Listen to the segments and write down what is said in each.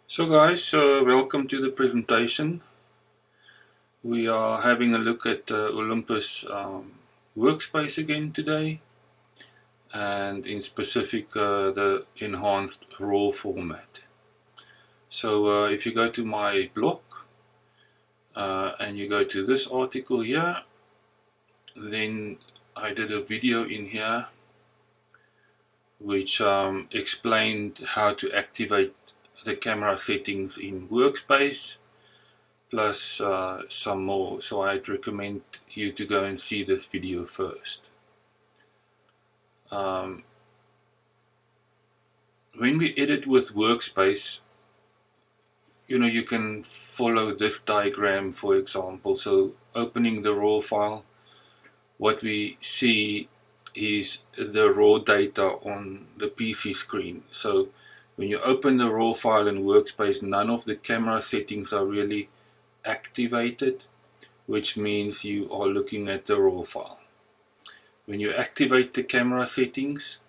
So guys, welcome to the presentation. We are having a look at Olympus Workspace again today, and in specific the enhanced RAW format. So if you go to my blog and you go to this article here, then I did a video in here which explained how to activate the camera settings in Workspace, plus some more. So I'd recommend you to go and see this video first. When we edit with Workspace, you can follow this diagram, for example. So opening the raw file, what we see is the raw data on the PC screen. So when you open the raw file in Workspace, none of the camera settings are really activated, which means you are looking at the raw file. When you activate the camera settings,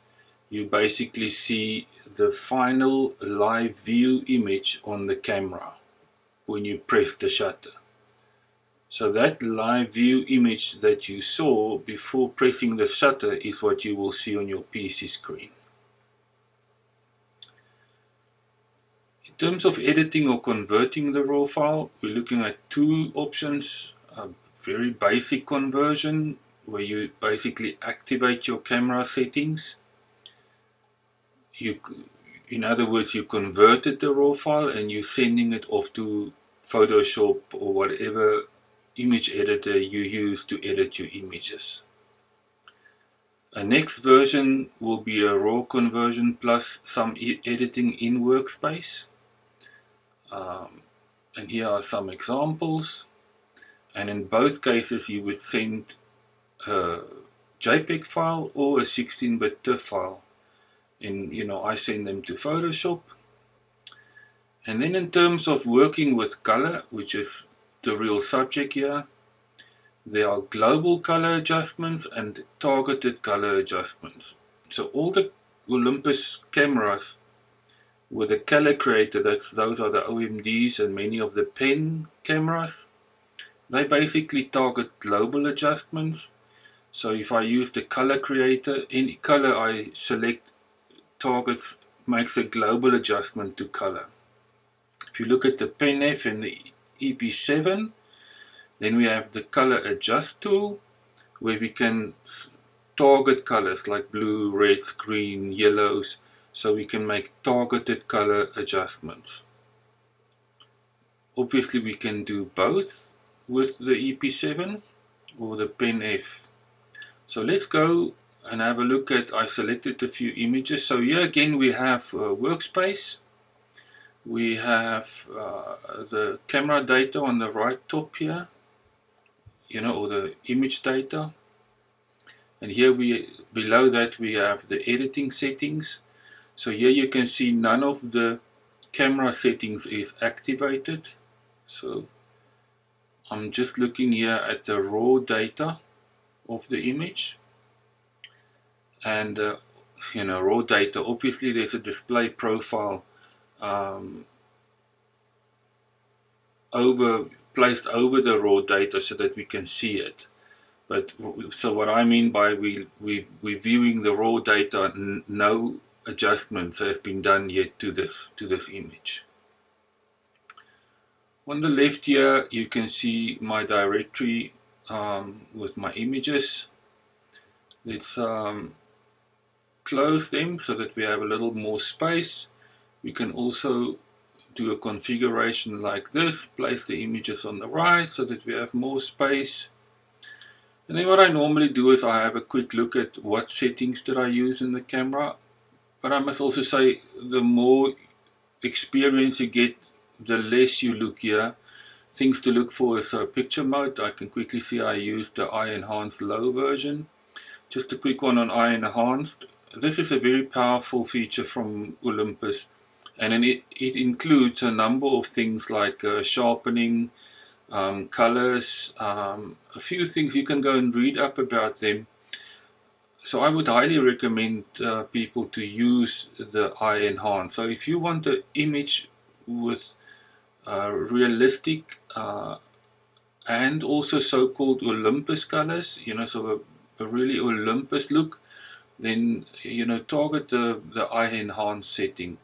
you basically see the final live view image on the camera when you press the shutter. So that live view image that you saw before pressing the shutter is what you will see on your PC screen. In terms of editing or converting the raw file, we're looking at two options. A very basic conversion, where you basically activate your camera settings. In other words, you converted the raw file and you're sending it off to Photoshop or whatever image editor you use to edit your images. A next version will be a raw conversion plus some editing in Workspace. And here are some examples. And in both cases, you would send a JPEG file or a 16-bit TIFF file. And I send them to Photoshop. And then in terms of working with color, which is the real subject here, there are global color adjustments and targeted color adjustments. So all the Olympus cameras with a color creator, those are the OMDs and many of the pen cameras, they basically target global adjustments. So if I use the color creator, any color I select targets makes a global adjustment to color. If you look at the Pen F and the EP7, then we have the color adjust tool, where we can target colors like blue, reds, green, yellows, so we can make targeted color adjustments. Obviously we can do both with the EP7 or the Pen F. So let's go and have a look at, I selected a few images. So here again we have Workspace. We have the camera data on the right top here, or the image data. And here below that we have the editing settings. So here you can see none of the camera settings is activated. So I'm just looking here at the raw data of the image. And raw data, obviously there's a display profile placed over the raw data so that we can see it. But so what I mean by we're viewing the raw data, no adjustments has been done yet to this image. On the left here you can see my directory with my images. Let's close them so that we have a little more space. We can also do a configuration like this, place the images on the right so that we have more space. And then what I normally do is I have a quick look at what settings did I use in the camera. But I must also say, the more experience you get, the less you look here. Things to look for is picture mode. I can quickly see I used the Eye Enhanced Low version. Just a quick one on Eye Enhanced. This is a very powerful feature from Olympus, and it includes a number of things like sharpening, colors, a few things. You can go and read up about them. So I would highly recommend people to use the Eye Enhance. So if you want an image with realistic and also so-called Olympus colors, so a really Olympus look, then target the eye enhance setting,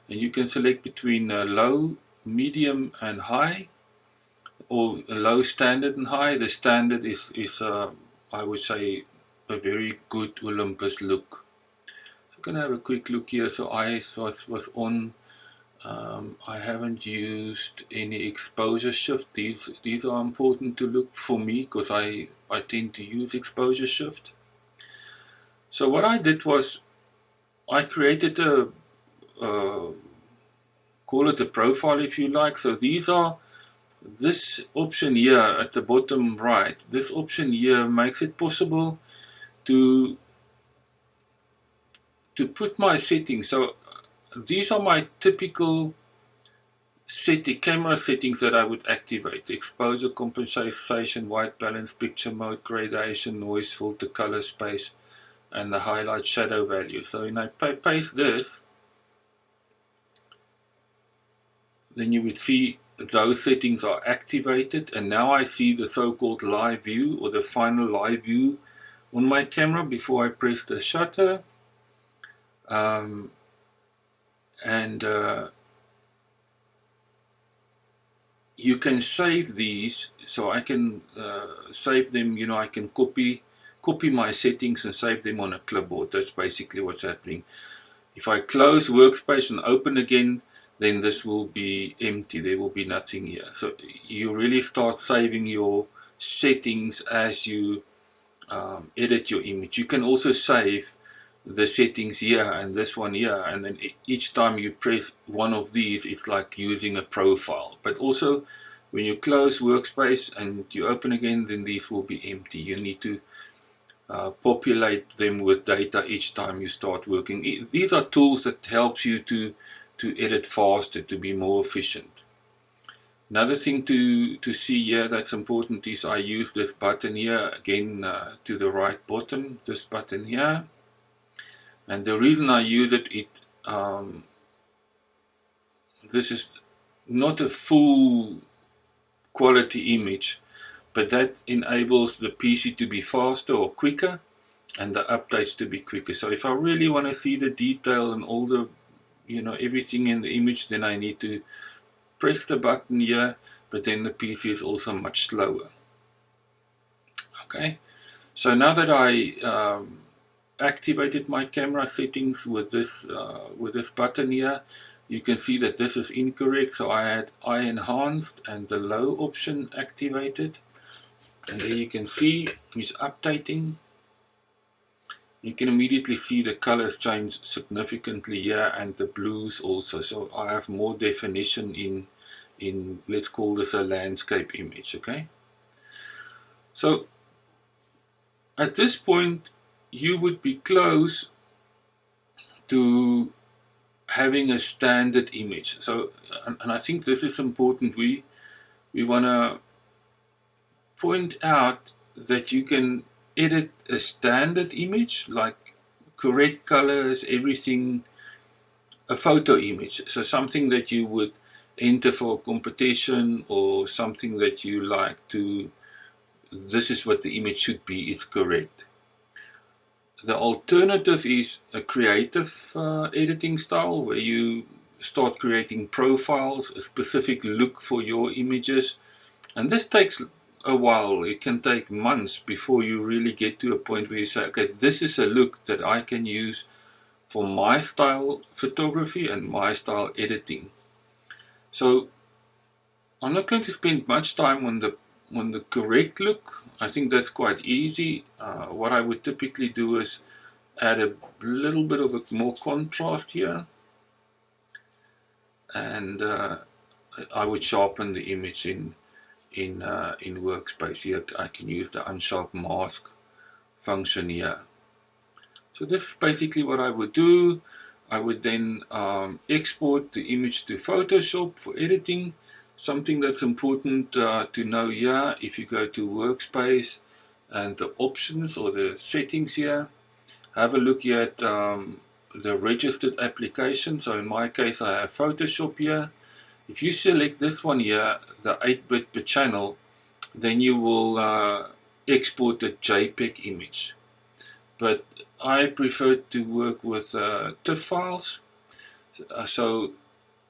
and you can select between low, medium and high, or low, standard and high. The standard is I would say a very good Olympus look. I'm gonna have a quick look here. So eyes was on. I haven't used any exposure shift. These are important to look for me because I tend to use exposure shift. So what I did was I created call it a profile if you like. So this option here at the bottom right, this option here makes it possible to put my settings. So these are my typical camera settings that I would activate: exposure, compensation, white balance, picture mode, gradation, noise filter, color space, and the highlight shadow value. So when I paste this, then you would see those settings are activated, and now I see the so-called live view, or the final live view on my camera before I press the shutter. You can save these, so I can save them. I can copy my settings and save them on a clipboard. That's basically what's happening. If I close Workspace and open again, then this will be empty. There will be nothing here. So you really start saving your settings as you edit your image. You can also save the settings here and this one here, and then each time you press one of these, it's like using a profile. But also when you close Workspace and you open again, then these will be empty. You need to populate them with data each time you start working. These are tools that helps you to edit faster, to be more efficient. Another thing to see here that's important is I use this button here again to the right bottom, this button here. And the reason I use it, this is not a full quality image, but that enables the PC to be faster or quicker, and the updates to be quicker. So if I really want to see the detail and all the, everything in the image, then I need to press the button here, but then the PC is also much slower. Okay, so now that I activated my camera settings with this button here, you can see that this is incorrect. So I had eye enhanced and the low option activated, and there you can see it's updating. You can immediately see the colors change significantly here, and the blues also. So I have more definition in let's call this a landscape image. Okay, so at this point you would be close to having a standard image. So, and I think this is important. We want to point out that you can edit a standard image, like correct colors, everything, a photo image. So something that you would enter for a competition, or something that you like to, this is what the image should be, it's correct. The alternative is a creative editing style, where you start creating profiles, a specific look for your images. And this takes a while. It can take months before you really get to a point where you say, okay, this is a look that I can use for my style photography and my style editing. So I'm not going to spend much time on the correct look. I think that's quite easy. What I would typically do is add a little bit of more contrast here, and I would sharpen the image in Workspace. Here I can use the unsharp mask function here. So this is basically what I would do. I would then export the image to Photoshop for editing. Something that's important to know here, if you go to Workspace and the options or the settings here, have a look here at the registered application. So in my case I have Photoshop here, If you select this one here, the 8-bit per channel, then you will export a JPEG image. But I prefer to work with TIFF files. So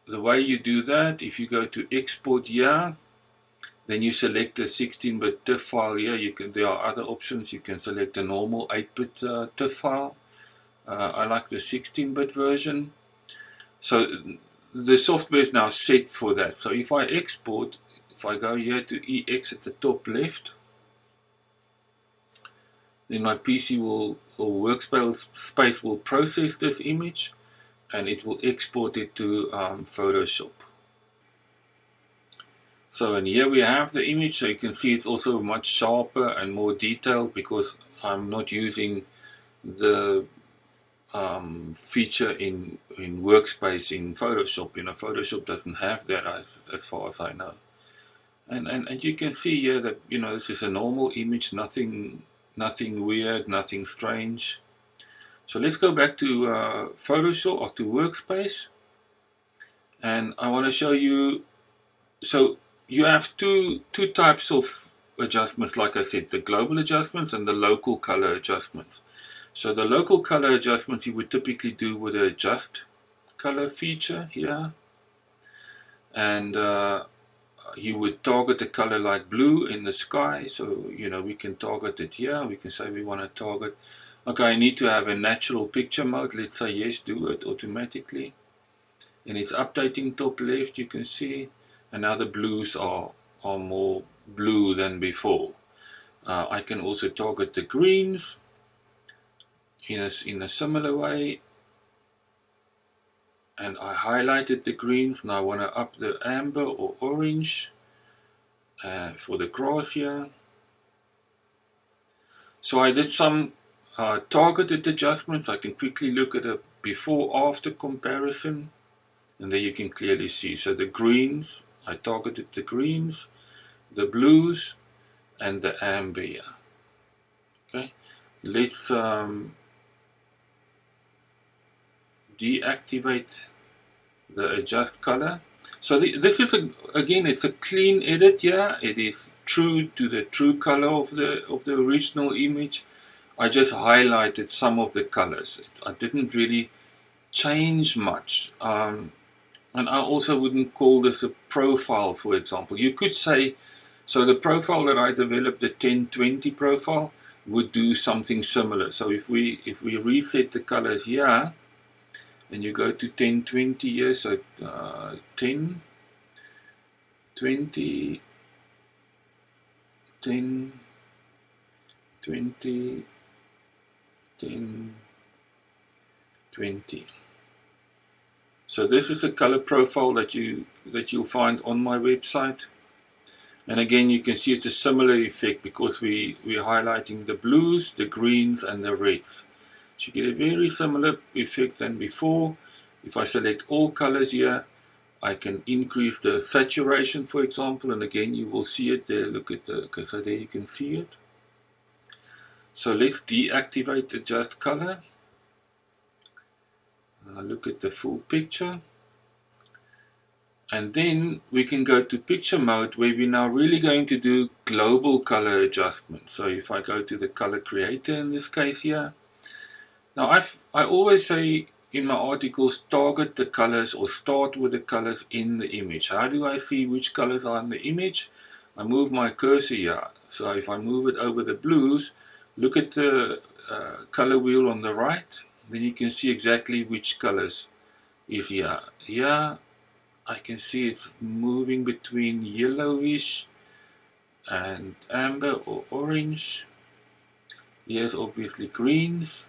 the way you do that, if you go to export here, then you select a 16-bit TIFF file here. There are other options. You can select a normal 8-bit TIFF file. I like the 16-bit version. So the software is now set for that. So if I export, if I go here to EX at the top left, then my PC or Workspace will process this image and it will export it to Photoshop. So and here we have the image. So you can see it's also much sharper and more detailed because I'm not using the feature in Workspace in Photoshop. Photoshop doesn't have that as far as I know. And you can see here that this is a normal image, nothing weird, nothing strange. So let's go back to Photoshop or to Workspace, and I want to show you. So you have two types of adjustments, like I said, the global adjustments and the local color adjustments. So the local color adjustments you would typically do with the adjust color feature here, and you would target a color like blue in the sky. So we can target it here. We can say we want to target, okay, I need to have a natural picture mode. Let's say yes, do it automatically, and it's updating top left, you can see, and now the blues are more blue than before. I can also target the greens in a similar way, and I highlighted the greens. Now I want to up the amber or orange for the grass here. So I did some targeted adjustments. I can quickly look at a before-after comparison, and there you can clearly see. So the greens, I targeted the greens, the blues, and the amber here. Okay, let's deactivate the adjust color. So this is again, it's a clean edit here. It is true to the true color of the original image. I just highlighted some of the colors. I didn't really change much. And I also wouldn't call this a profile, for example. You could say, so the profile that I developed, the 1020 profile, would do something similar. So if we reset the colors here, and you go to 1020 here, so 10, 20, 10, 20, 10, 20. So this is a color profile that you'll find on my website. And again, you can see it's a similar effect because we're highlighting the blues, the greens, and the reds. So you get a very similar effect than before. If I select all colors here, I can increase the saturation, for example, and again you will see it there. Look at okay, so there you can see it. So let's deactivate adjust color. Look at the full picture. And then we can go to picture mode, where we're now really going to do global color adjustment. So if I go to the color creator in this case here, now I always say in my articles, target the colors or start with the colors in the image. How do I see which colors are in the image? I move my cursor here. So if I move it over the blues, look at the color wheel on the right, then you can see exactly which colors is here. Here I can see it's moving between yellowish and amber or orange. Here's obviously greens.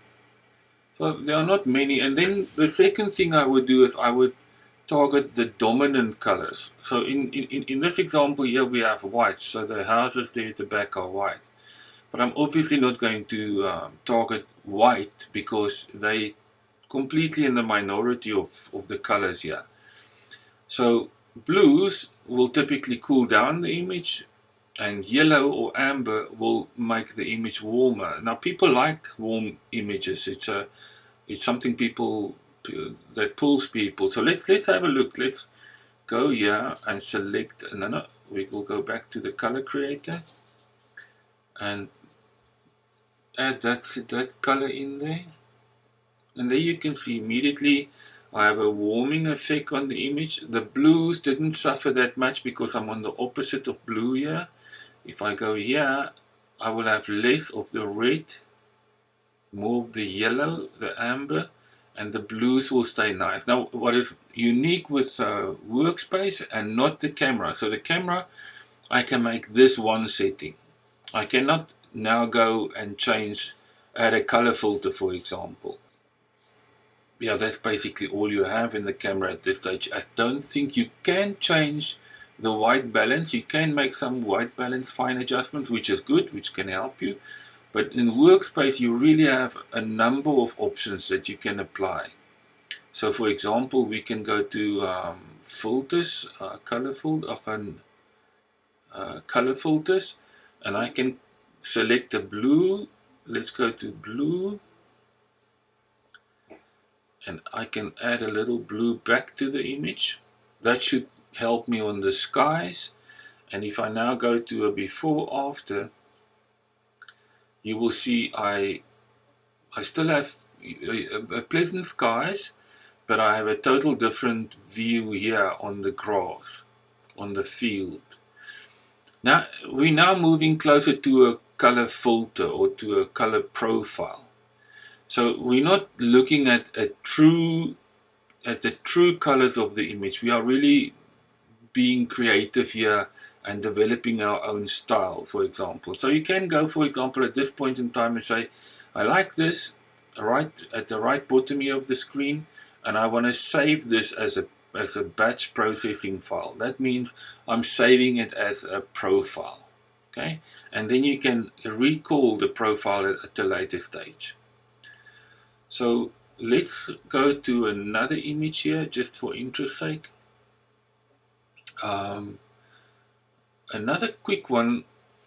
So there are not many. And then the second thing I would do is I would target the dominant colors. So in this example here we have white. So the houses there at the back are white. But I'm obviously not going to target white because they completely in the minority of the colors here. So blues will typically cool down the image, and yellow or amber will make the image warmer. Now people like warm images. It's something that pulls people. So let's have a look. Let's go here and select, no, we will go back to the color creator and add that color in there. And there you can see immediately I have a warming effect on the image. The blues didn't suffer that much because I'm on the opposite of blue here. If I go here, I will have less of the red, more of the yellow, the amber, and the blues will stay nice. Now, what is unique with Workspace and not the camera, so the camera, I can make this one setting. I cannot now go and change, add a color filter, for example. Yeah, that's basically all you have in the camera at this stage. I don't think you can change the white balance. You can make some white balance fine adjustments, which is good, which can help you. But in Workspace, you really have a number of options that you can apply. So, for example, we can go to filters, color filters, and I can select the blue. Let's go to blue. And I can add a little blue back to the image. That should help me on the skies. And if I now go to a before after, you will see I still have a pleasant skies, but I have a total different view here on the grass, on the field. Now we're now moving closer to a color filter or to a color profile. So we're not looking at the true colors of the image. We are really being creative here and developing our own style, for example. So you can go, for example, at this point in time and say, I like this right at the right bottom here of the screen, and I want to save this as a batch processing file. That means I'm saving it as a profile. Okay, and then you can recall the profile at a later stage. So let's go to another image here, just for interest's sake. Another quick one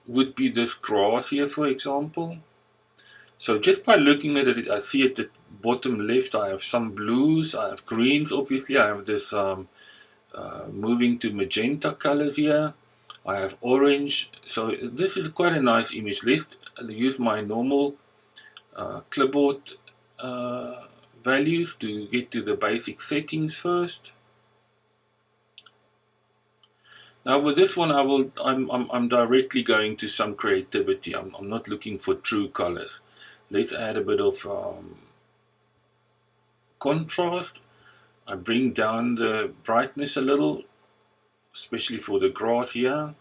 would be this grass here, for example. So just by looking at it, I see at the bottom left, I have some blues, I have greens, obviously. I have this moving to magenta colors here. I have orange. So this is quite a nice image. Let's use my normal clipboard values to get to the basic settings first. Now with this one, I'm directly going to some creativity. I'm not looking for true colors. Let's add a bit of contrast. I bring down the brightness a little, especially for the grass here.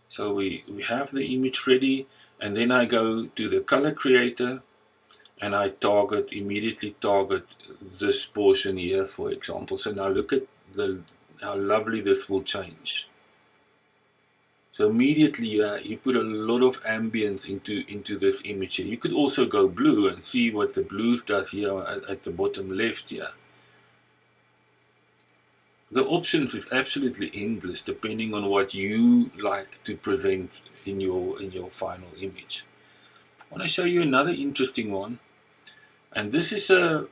So we have the image ready, and then I go to the color creator and I immediately target this portion here, for example. So now look at how lovely this will change. So immediately you put a lot of ambience into this image here. You could also go blue and see what the blues does here at the bottom left here. The options is absolutely endless depending on what you like to present in your final image. I want to show you another interesting one, and this is a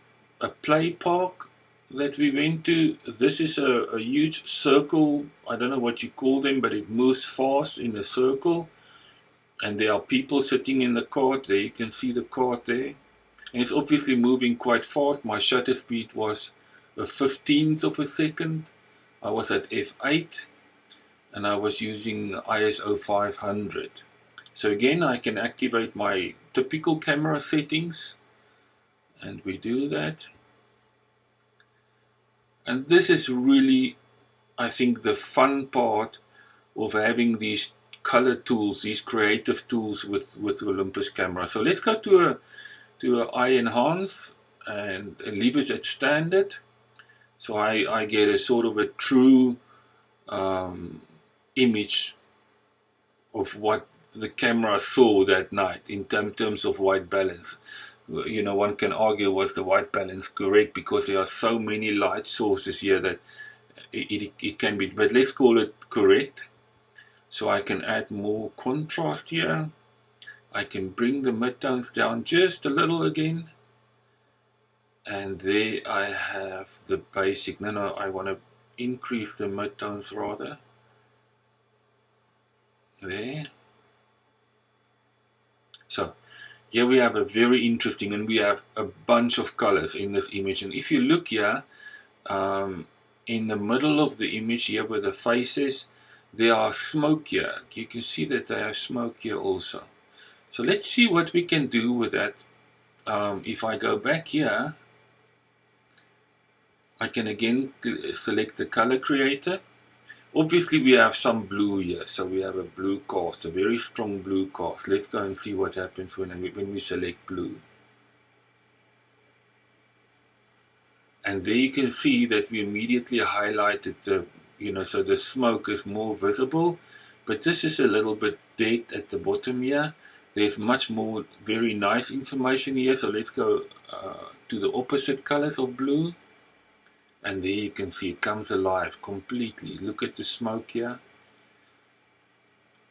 play park that we went to. This is a huge circle. I don't know what you call them, but it moves fast in a circle, and there are people sitting in the cart. There you can see the cart there, and it's obviously moving quite fast. My shutter speed was a 15th of a second. I was at f8 and I was using ISO 500. So again, I can activate my typical camera settings, and we do that. And this is really, I think, the fun part of having these color tools, these creative tools with Olympus camera. So let's go to a eye enhance and leave it at standard. So I get a sort of a true image of what the camera saw that night in terms of white balance. You know, one can argue, was the white balance correct, because there are so many light sources here that it can be, but let's call it correct. So I can add more contrast here. I can bring the midtones down just a little again. And there I have the basic. No, I want to increase the midtones rather. There. So here we have a very interesting, and we have a bunch of colors in this image. And if you look here, in the middle of the image here where the face is, there are smoke here. You can see that they have smoke here also. So let's see what we can do with that. If I go back here, I can again select the color creator. Obviously we have some blue here, so we have a blue cast, a very strong blue cast. Let's go and see what happens when we select blue. And there you can see that we immediately highlighted the, so the smoke is more visible, but this is a little bit dead at the bottom here. There's much more very nice information here, so let's go to the opposite colors of blue. And there you can see it comes alive completely. Look at the smoke here.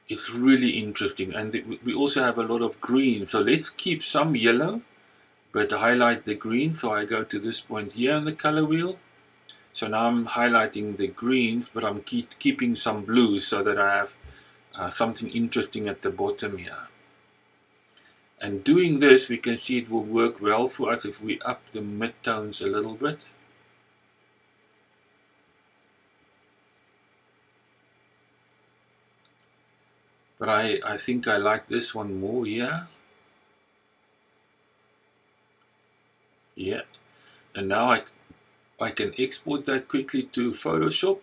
It's really interesting. And we also have a lot of green. So let's keep some yellow, but highlight the green. So I go to this point here on the color wheel. So now I'm highlighting the greens, but I'm keeping some blues so that I have something interesting at the bottom here. And doing this, we can see it will work well for us if we up the midtones a little bit. But I think I like this one more here. Yeah. And now I can export that quickly to Photoshop.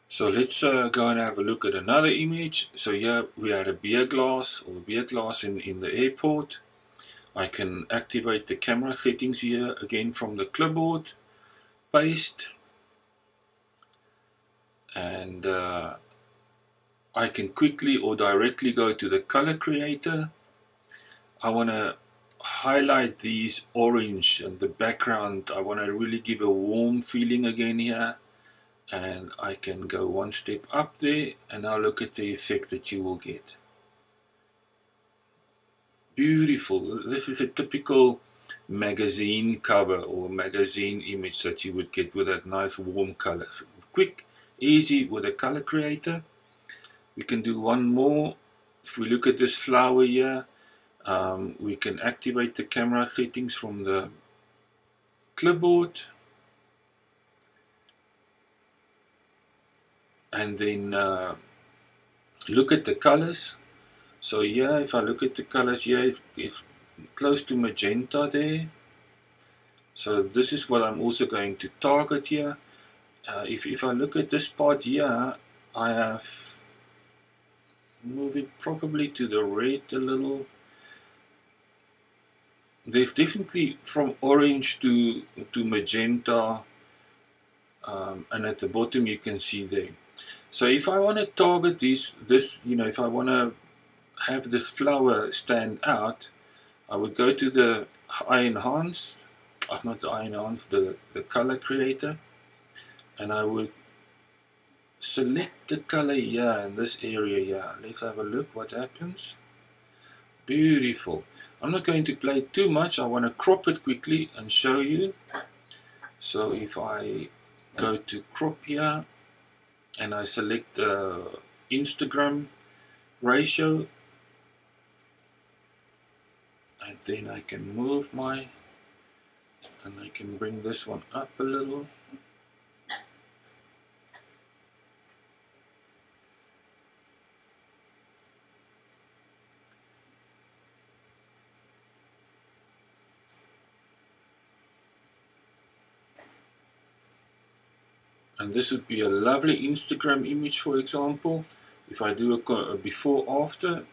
So let's go and have a look at another image. So here we had a beer glass in the airport. I can activate the camera settings here again from the clipboard, paste, and I can quickly or directly go to the color creator. I want to highlight these orange and the background. I want to really give a warm feeling again here. And I can go one step up there, and now look at the effect that you will get. Beautiful. This is a typical magazine cover or magazine image that you would get with that nice warm colors. Quick, easy with a color creator. We can do one more. If we look at this flower here, we can activate the camera settings from the clipboard. And then look at the colors. So here, if I look at the colors here, it's close to magenta there. So this is what I'm also going to target here. If I look at this part here, I have moved it probably to the red a little. There's definitely from orange to magenta, and at the bottom you can see there. So if I want to target this, if I want to have this flower stand out, I would go to the the color creator, and I would select the color here in this area here. Let's have a look what happens. Beautiful. I'm not going to play too much. I want to crop it quickly and show you. So if I go to crop here, and I select Instagram ratio, and then I can move and I can bring this one up a little. And this would be a lovely Instagram image, for example. If I do a before after,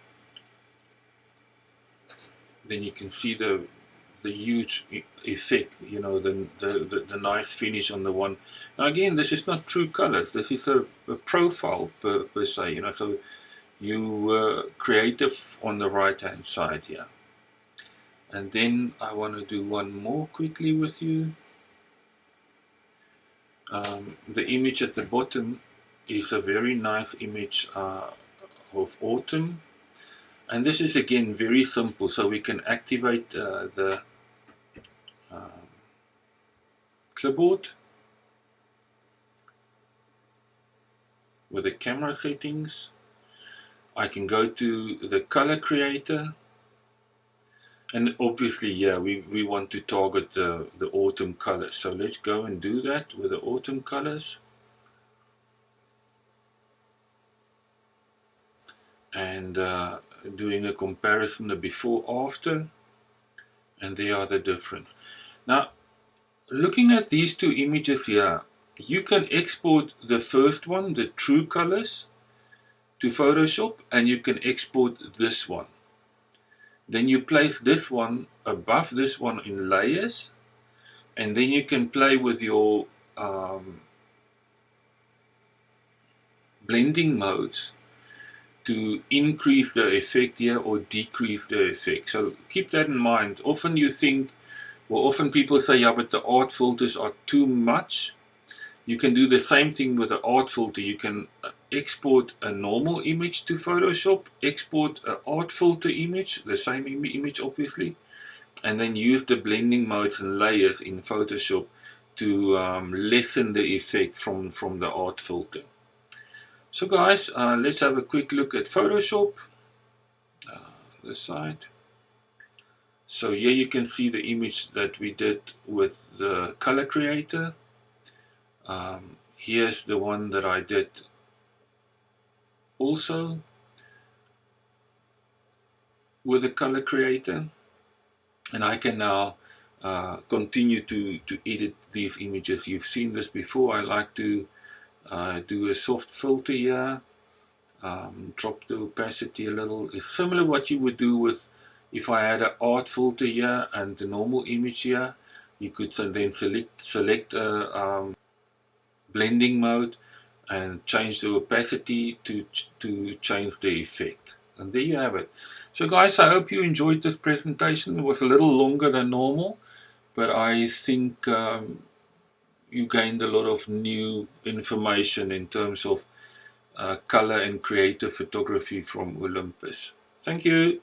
then you can see the huge effect, the nice finish on the one. Now again, this is not true colors. This is a profile per se, so you creative on the right hand side here. And then I want to do one more quickly with you. The image at the bottom is a very nice image of autumn, and this is again very simple, so we can activate the clipboard with the camera settings. I can go to the color creator, and obviously, yeah, we want to target the autumn colors. So let's go and do that with the autumn colors. And doing a comparison, the before after, and there are the difference. Now, looking at these two images here, you can export the first one, the true colors, to Photoshop, and you can export this one. Then you place this one above this one in layers, and then you can play with your blending modes to increase the effect here or decrease the effect. So keep that in mind. Often you think, well, often people say, yeah, but the art filters are too much. You can do the same thing with the art filter. You can export a normal image to Photoshop, export an art filter image, the same image obviously, and then use the blending modes and layers in Photoshop to lessen the effect from the art filter. So guys, let's have a quick look at Photoshop, this side. So here you can see the image that we did with the color creator. Here's the one that I did also with the color creator, and I can now continue to edit these images. You've seen this before. I like to do a soft filter here, drop the opacity a little. It's similar what you would do with if I had an art filter here and the normal image here. You could then select a blending mode and change the opacity to change the effect. And there you have it. So guys, I hope you enjoyed this presentation. It was a little longer than normal, but I think you gained a lot of new information in terms of color and creative photography from Olympus. Thank you.